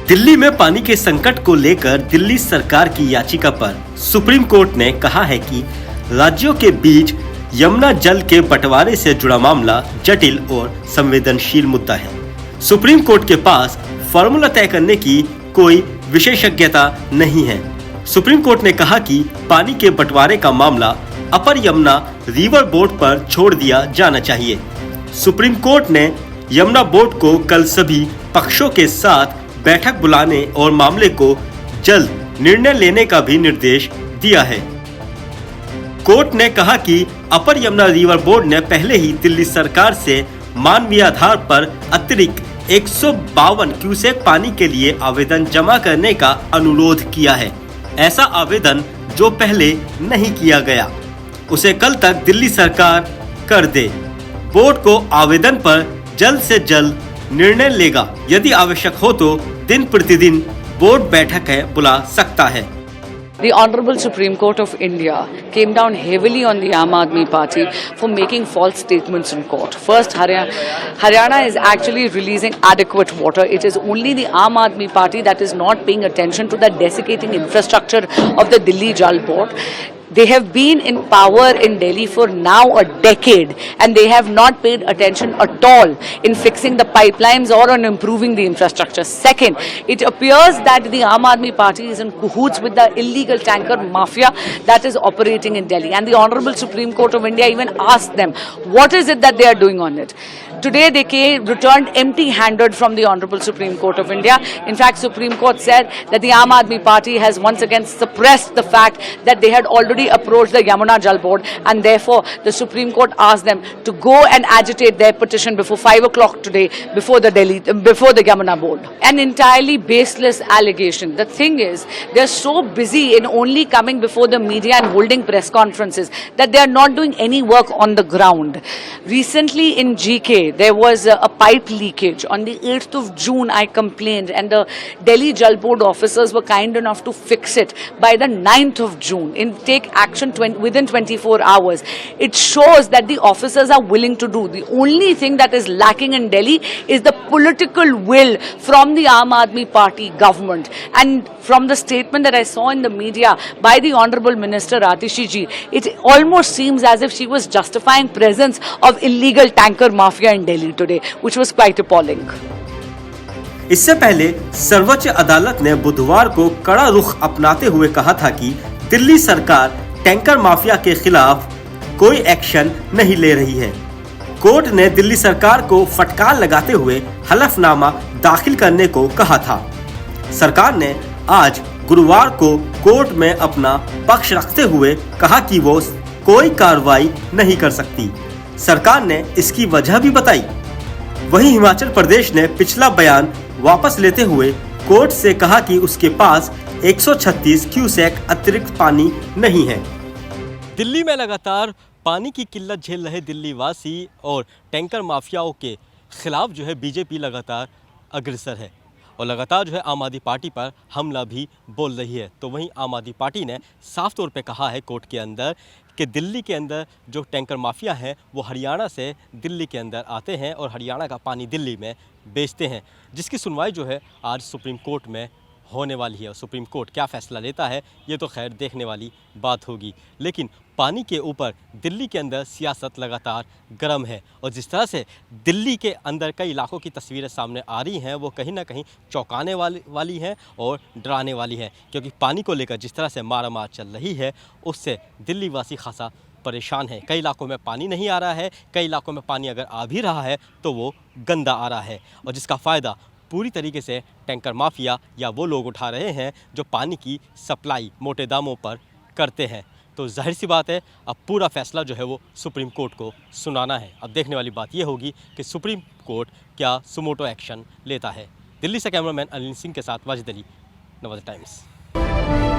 दिल्ली में पानी के संकट को लेकर दिल्ली सरकार की याचिका पर सुप्रीम कोर्ट ने कहा है कि राज्यों के बीच यमुना जल के बंटवारे से जुड़ा मामला जटिल और संवेदनशील मुद्दा है। सुप्रीम कोर्ट के पास फॉर्मूला तय करने की कोई विशेषज्ञता नहीं है। सुप्रीम कोर्ट ने कहा कि पानी के बंटवारे का मामला अपर यमुना रिवर बोर्ड पर छोड़ दिया जाना चाहिए। सुप्रीम कोर्ट ने यमुना बोर्ड को कल सभी पक्षों के साथ बैठक बुलाने और मामले को जल्द निर्णय लेने का भी निर्देश दिया है। कोर्ट ने कहा कि अपर यमुना रिवर बोर्ड ने पहले ही दिल्ली सरकार से मानवीय आधार पर अतिरिक्त 152 क्यूसेक पानी के लिए आवेदन जमा करने का अनुरोध किया है। ऐसा आवेदन जो पहले नहीं किया गया, उसे कल तक दिल्ली सरकार कर दे। बोर्ड को आवेदन पर जल्द से जल्द निर्णय लेगा। यदि आवश्यक हो तो दिन प्रतिदिन बोर्ड बैठक बुला सकता है। The Honorable Supreme Court of India came down heavily on the Aam Aadmi Party for making false statements in court. First, Haryana is actually releasing adequate water. It is only the Aam Aadmi Party that is not paying attention to the desiccating infrastructure of the Delhi Jal Board. They have been in power in Delhi for now a decade, and they have not paid attention at all in fixing the pipelines or on improving the infrastructure. Second, it appears that the Aam Aadmi Party is in cahoots with the illegal tanker mafia that is operating in Delhi, and the Honorable Supreme Court of India even asked them what is it that they are doing on it. Today they returned empty-handed from the Honorable Supreme Court of India. In fact, Supreme Court said that the Aam Aadmi Party has once again suppressed the fact that they had already approached the Yamuna Jal Board, and therefore the Supreme Court asked them to go and agitate their petition before 5 o'clock today before the Yamuna Board. An entirely baseless allegation. The thing is, they are so busy in only coming before the media and holding press conferences that they are not doing any work on the ground. Recently in GK, there was a pipe leakage. On the 8th of June, I complained, and the Delhi Jal Board officers were kind enough to fix it by the 9th of June. Take action within 24 hours. It shows that the officers are willing to do. The only thing that is lacking in Delhi is the political will from the Aam Aadmi Party government. And from the statement that I saw in the media by the Honorable Minister Atishi ji, it almost seems as if she was justifying presence of illegal tanker mafia in Delhi today, which was quite appalling. इससे पहले सर्वोच्च अदालत ने बुधवार को कड़ा रुख अपनाते हुए कहा था कि दिल्ली सरकार टैंकर माफिया के खिलाफ कोई एक्शन नहीं ले रही है। कोर्ट ने दिल्ली सरकार को फटकार लगाते हुए हलफनामा दाखिल करने को कहा था। सरकार ने आज गुरुवार को कोर्ट में अपना पक्ष रखते हुए कहा कि वो कोई कार्रवाई नहीं कर सकती। सरकार ने इसकी वजह भी बताई। वहीं हिमाचल प्रदेश ने पिछला बयान वापस लेते हुए कोर्ट से कहा कि उसके पास 136 क्यूसेक अतिरिक्त पानी नहीं है। दिल्ली में लगातार पानी की किल्लत झेल रहे दिल्ली वासी और टैंकर माफियाओं के खिलाफ बीजेपी लगातार अग्रसर है और लगातार आम आदमी पार्टी पर हमला भी बोल रही है। तो वहीं आम आदमी पार्टी ने साफ तौर पे कहा है कोर्ट के अंदर कि दिल्ली के अंदर जो टैंकर माफिया हैं वो हरियाणा से दिल्ली के अंदर आते हैं और हरियाणा का पानी दिल्ली में बेचते हैं, जिसकी सुनवाई आज सुप्रीम कोर्ट में होने वाली है। और सुप्रीम कोर्ट क्या फ़ैसला लेता है ये तो खैर देखने वाली बात होगी। लेकिन पानी के ऊपर दिल्ली के अंदर सियासत लगातार गर्म है और जिस तरह से दिल्ली के अंदर कई इलाकों की तस्वीरें सामने आ रही हैं वो कहीं ना कहीं चौंकाने वाली हैं और डराने वाली हैं, क्योंकि पानी को लेकर जिस तरह से मारामार चल रही है उससे दिल्ली वासी खासा परेशान है। कई इलाकों में पानी नहीं आ रहा है, कई इलाकों में पानी अगर आ भी रहा है तो वो गंदा आ रहा है और जिसका फ़ायदा पूरी तरीके से टैंकर माफिया या वो लोग उठा रहे हैं जो पानी की सप्लाई मोटे दामों पर करते हैं। तो जाहिर सी बात है अब पूरा फैसला वो सुप्रीम कोर्ट को सुनाना है। अब देखने वाली बात ये होगी कि सुप्रीम कोर्ट क्या सुमोटो एक्शन लेता है। दिल्ली से कैमरामैन अनिल सिंह के साथ वाजिद अली, नवाज़ टाइम्स।